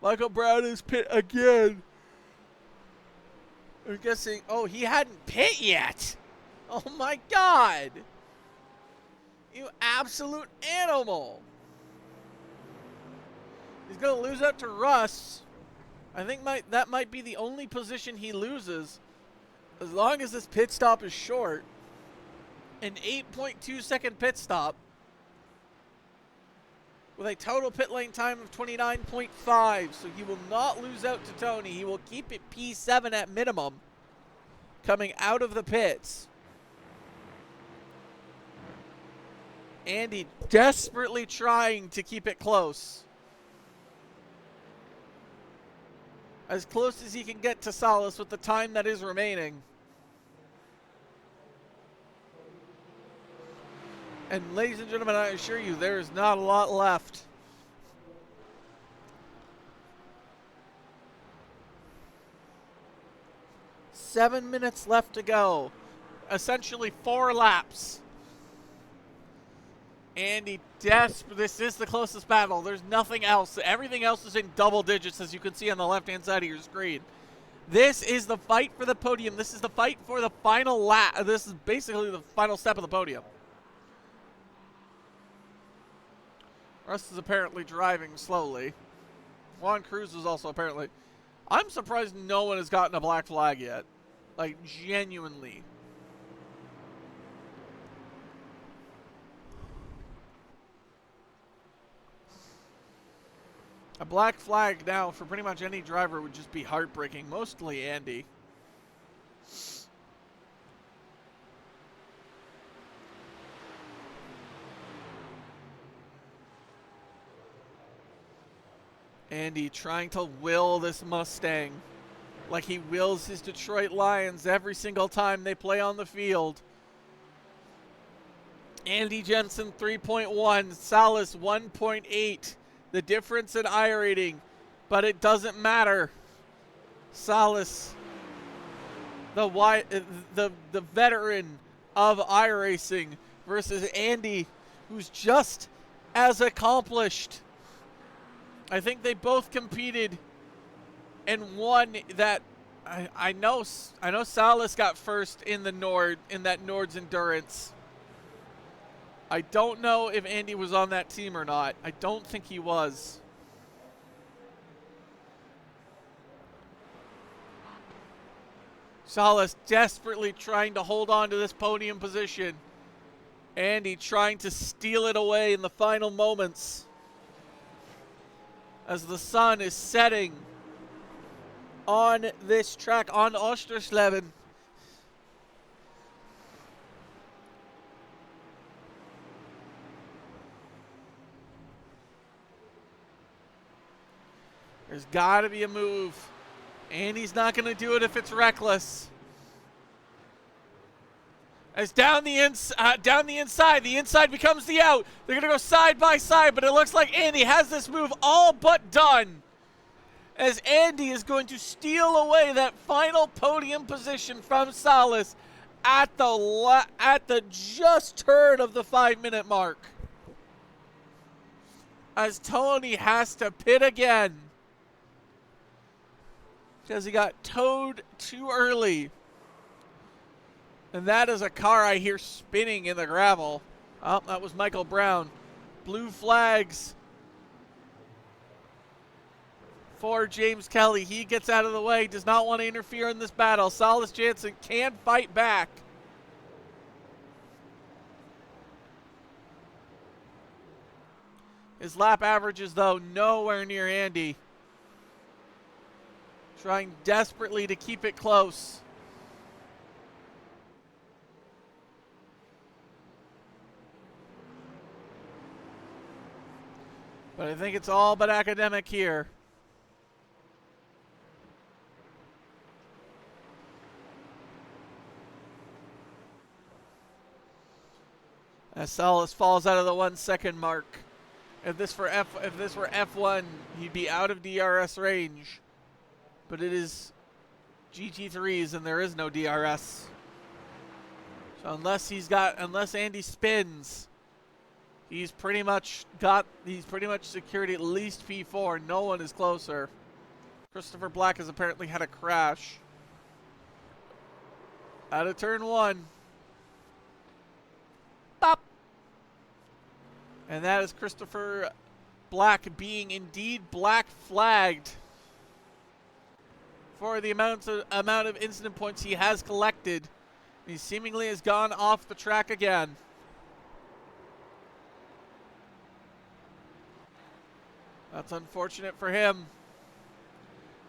Michael Brown is pit again. I'm guessing, oh, he hadn't pit yet. Oh my God. You absolute animal. He's going to lose out to Russ. I think that might be the only position he loses. As long as this pit stop is short. An 8.2 second pit stop. With a total pit lane time of 29.5. So he will not lose out to Tony. He will keep it P7 at minimum. Coming out of the pits. Andy desperately trying to keep it close. As close as he can get to Salas with the time that is remaining. And ladies and gentlemen, I assure you, there is not a lot left. Seven minutes left to go. Essentially 4 laps. Andy this is the closest battle. There's nothing else. Everything else is in double digits, as you can see on the left-hand side of your screen. This is the fight for the podium. This is the fight for the final lap. This is basically the final step of the podium. Russ is apparently driving slowly. Juan Cruz is also apparently... I'm surprised no one has gotten a black flag yet. Like, genuinely. A black flag now for pretty much any driver would just be heartbreaking. Mostly Andy. Andy trying to will this Mustang like he wills his Detroit Lions every single time they play on the field. Andy Jensen 3.1, Salas 1.8. The difference in iRating, but it doesn't matter. Salas, the veteran of iRacing, versus Andy, who's just as accomplished. I think they both competed and won that. I know Salas got first in that Nord's Endurance. I don't know if Andy was on that team or not. I don't think he was. Salas desperately trying to hold on to this podium position. Andy trying to steal it away in the final moments. As the sun is setting on this track, on Oschersleben. There's got to be a move. Andy's not going to do it if it's reckless. As down the inside, the inside becomes the out. They're going to go side by side, but it looks like Andy has this move all but done. As Andy is going to steal away that final podium position from Salas at the just turn of the 5-minute mark. As Tony has to pit again. Because he got towed too early. And that is a car I hear spinning in the gravel. Oh, that was Michael Brown. Blue flags for James Kelly. He gets out of the way, does not want to interfere in this battle. Salas Janssen can fight back. His lap averages, though, nowhere near Andy. Trying desperately to keep it close. But I think it's all but academic here. As Salas falls out of the 1 second mark. If this were F1, he'd be out of DRS range. But it is GT3s and there is no DRS. So unless Andy spins, he's pretty much secured at least P4. No one is closer. Christopher Black has apparently had a crash. Out of turn 1. Bop. And that is Christopher Black being indeed black flagged for the amount of incident points he has collected. He seemingly has gone off the track again. That's unfortunate for him.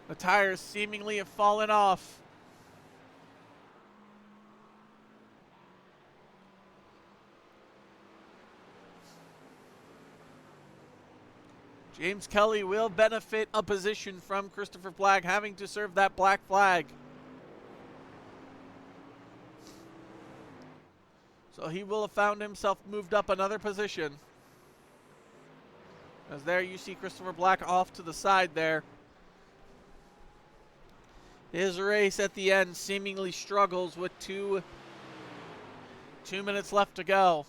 The tires seemingly have fallen off. James Kelly will benefit a position from Christopher Black having to serve that black flag. So he will have found himself moved up another position. As there you see Christopher Black off to the side there. His race at the end seemingly struggles with 2 minutes left to go.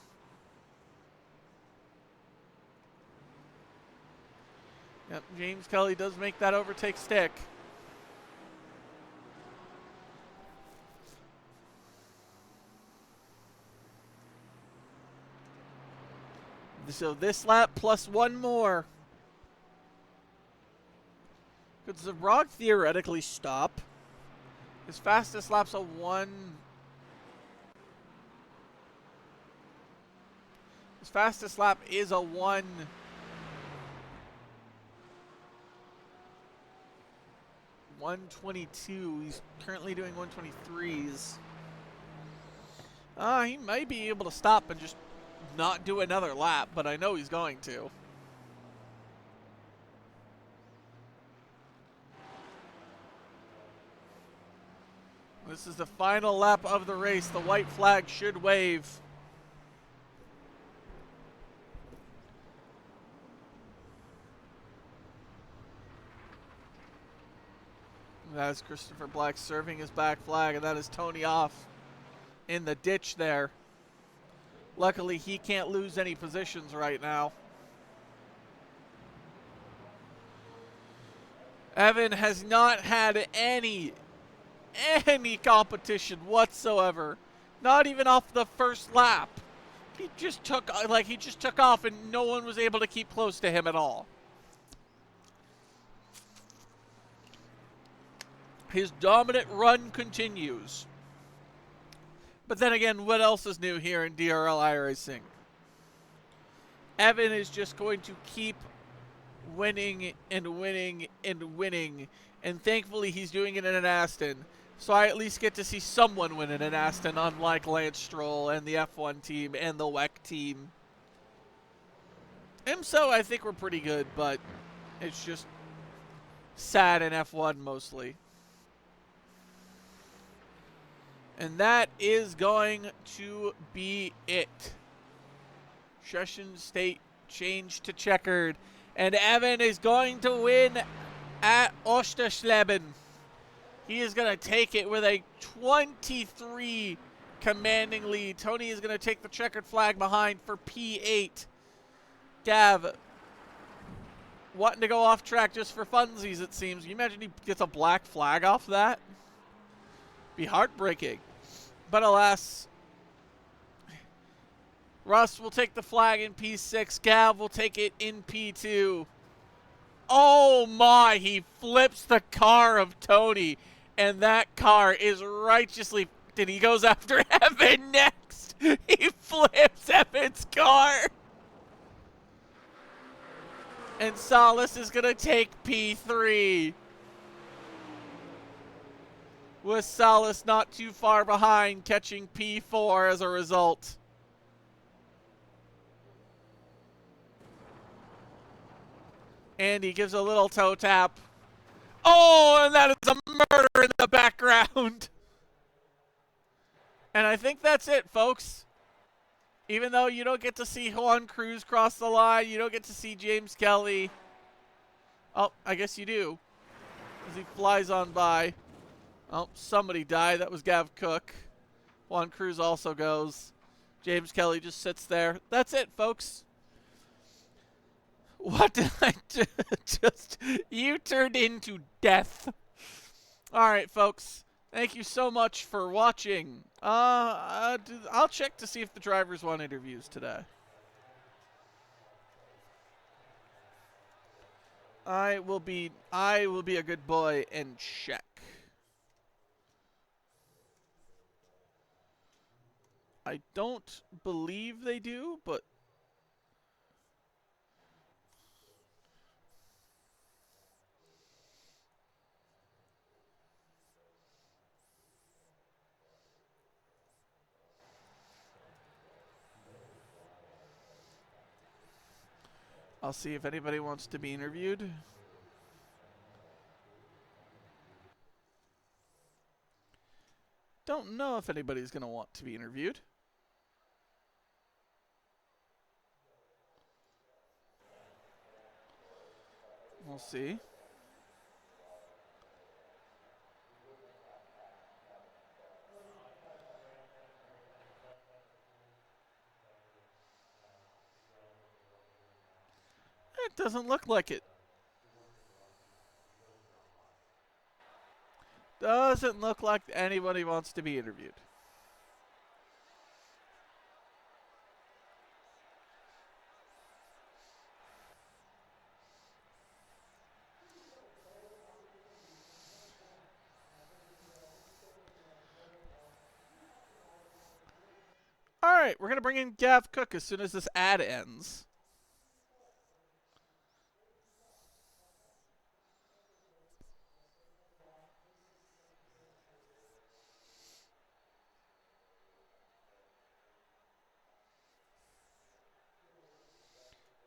Yep, James Kelly does make that overtake stick. So this lap plus one more. Could Zabrog theoretically stop? His fastest lap's a 1. His fastest lap is a 1:22. He's currently doing 1:23s. He might be able to stop and just not do another lap, but I know he's going to. This is the final lap of the race. The white flag should wave. That is Christopher Black serving his back flag, and that is Tony off in the ditch there. Luckily, he can't lose any positions right now. Evan has not had any competition whatsoever. Not even off the first lap. He just took off and no one was able to keep close to him at all. His dominant run continues. But then again, what else is new here in DRL iRacing? Evan is just going to keep winning and winning and winning. And thankfully he's doing it in an Aston. So I at least get to see someone win in an Aston, unlike Lance Stroll and the F1 team and the WEC team. IMSO, I think we're pretty good, but it's just sad in F1 mostly. And that is going to be it. Session state changed to checkered. And Evan is going to win at Oschersleben. He is going to take it with a 23 commanding lead. Tony is going to take the checkered flag behind for P8. Gav wanting to go off track just for funsies, it seems. Can you imagine he gets a black flag off that? Be heartbreaking. But alas, Russ will take the flag in P6. Gav will take it in P2. Oh my, he flips the car of Tony. And that car is righteously... And he goes after Evan next. He flips Evan's car. And Salas is going to take P3. With Salas not too far behind, catching P4 as a result. And he gives a little toe tap. Oh, and that is a murder in the background. And I think that's it, folks. Even though you don't get to see Juan Cruz cross the line, you don't get to see James Kelly. Oh, I guess you do. As he flies on by. Oh, somebody died. That was Gav Cook. Juan Cruz also goes. James Kelly just sits there. That's it, folks. What did I do? You turned into death. All right, folks. Thank you so much for watching. I'll check to see if the drivers want interviews today. I will be a good boy and check. I don't believe they do, but I'll see if anybody wants to be interviewed. Don't know if anybody's going to want to be interviewed. We'll see. It doesn't look like it. Doesn't look like anybody wants to be interviewed. All right, we're going to bring in Gav Cook as soon as this ad ends.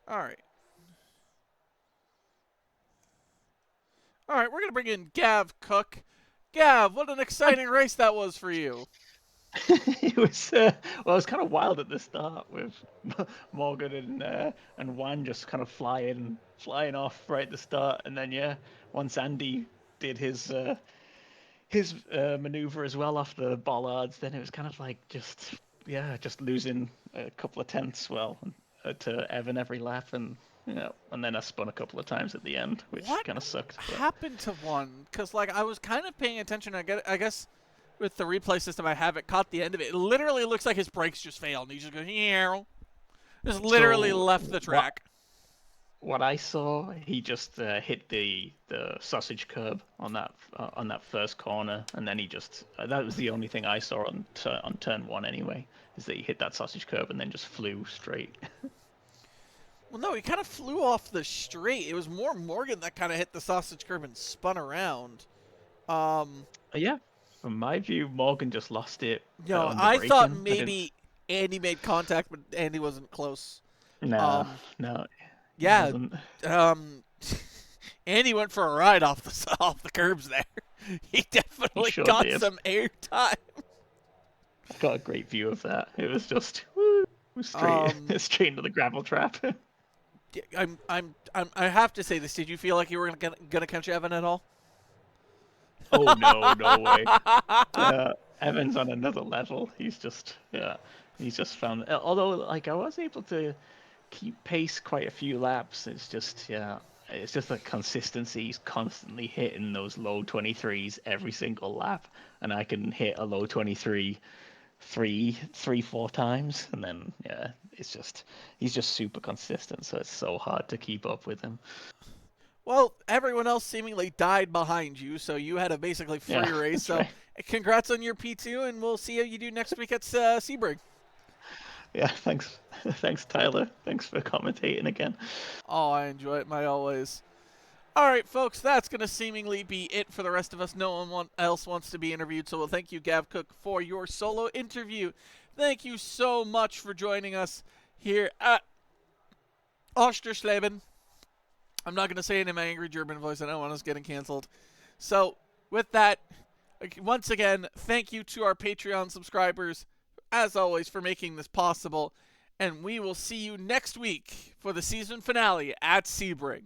All right. All right, we're going to bring in Gav Cook. Gav, what an exciting race that was for you. It was well, it was kind of wild at the start with Morgan and Juan just kind of flying off right at the start, and then once Andy did his maneuver as well off the bollards, then it was kind of like just losing a couple of tenths to Evan every lap, and and then I spun a couple of times at the end, which kind of sucked. What happened to one? Because like I was kind of paying attention. I guess with the replay system I have, it caught the end of it. It literally looks like his brakes just failed, and he just goes, yeah, just literally left the track. What I saw, he just hit the sausage curb on that first corner, and then he just that was the only thing I saw on turn one anyway, is that he hit that sausage curb and then just flew straight. Well, no, he kind of flew off the straight. It was more Morgan that kind of hit the sausage curb and spun around. Yeah, from my view, Morgan just lost it. No, I thought maybe Andy made contact, but Andy wasn't close. No. Yeah. Andy went for a ride off the curbs there. He definitely got some air time. I got a great view of that. It was just straight into the gravel trap. I have to say this. Did you feel like you were gonna catch Evan at all? Oh no way. Evan's on another level. He's just found. Although like I was able to keep pace quite a few laps. It's just the consistency. He's constantly hitting those low 23s every single lap, and I can hit a low 23 4 times, and then he's just super consistent. So it's so hard to keep up with him. Well, everyone else seemingly died behind you, so you had a basically free race. So, congrats on your P2, and we'll see how you do next week at Sebring. Yeah, thanks, Tyler. Thanks for commentating again. Oh, I enjoy it, my always. All right, folks, that's going to seemingly be it for the rest of us. No one else wants to be interviewed, so we'll thank you, Gav Cook, for your solo interview. Thank you so much for joining us here at Oschersleben. I'm not going to say it in my angry German voice. I don't want us getting canceled. So, with that, once again, thank you to our Patreon subscribers, as always, for making this possible. And we will see you next week for the season finale at Sebring.